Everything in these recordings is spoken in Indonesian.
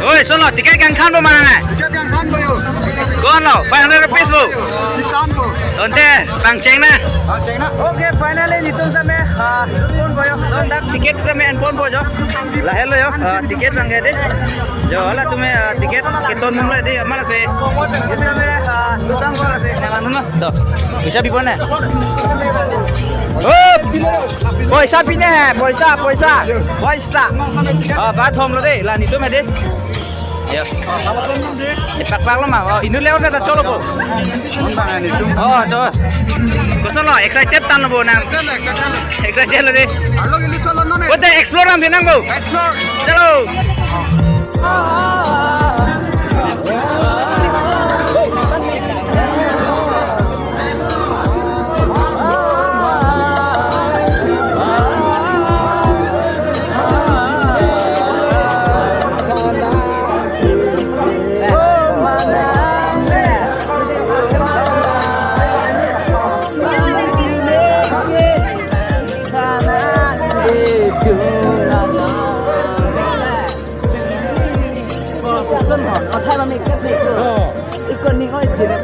Oi, sono tiket yang kan mana nggak? Gon lo, 500 rupees bu. Tonte, bang ceng na. Okay, finally nitun sampai phone boyo. Don dak tiket sampai phone boyo. Lah hello yo, tiket bang gede. Jo, lah tume tiket kiton mulai deh, mana sih? Ini sampai dutang bola sih, yang anu mah. Tuh, bisa bipone. Oh, पैसा पीने हैं पैसा पैसा पैसा बात हम लो दे ला नितो में दे ये pak pak lo mah ini lewat dah colo bo oh tuh kosan lo excited tan lo bo nang excited lo deh udah explore am nang bo chalo thay mà mình kết hợp cái con này gọi chỉ là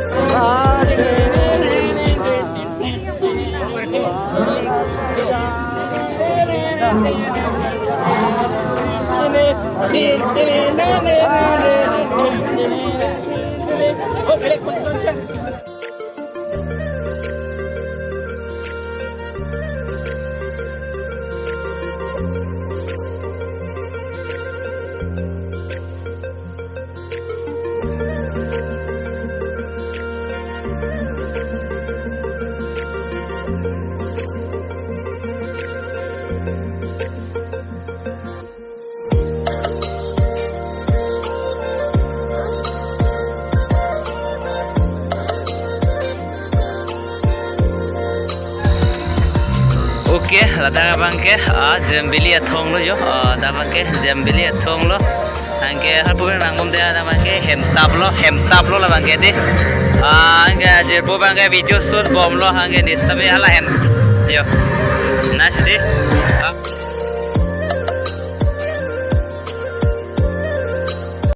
Oke, lada bangke jambili athong lo yo, da bangke jambili athong lo, angke har puber nangom deh da bangke hem tab lo la bangke deh, angke jerbo bangke video shoot bom lo angke nista be ala hem, yo, nas deh.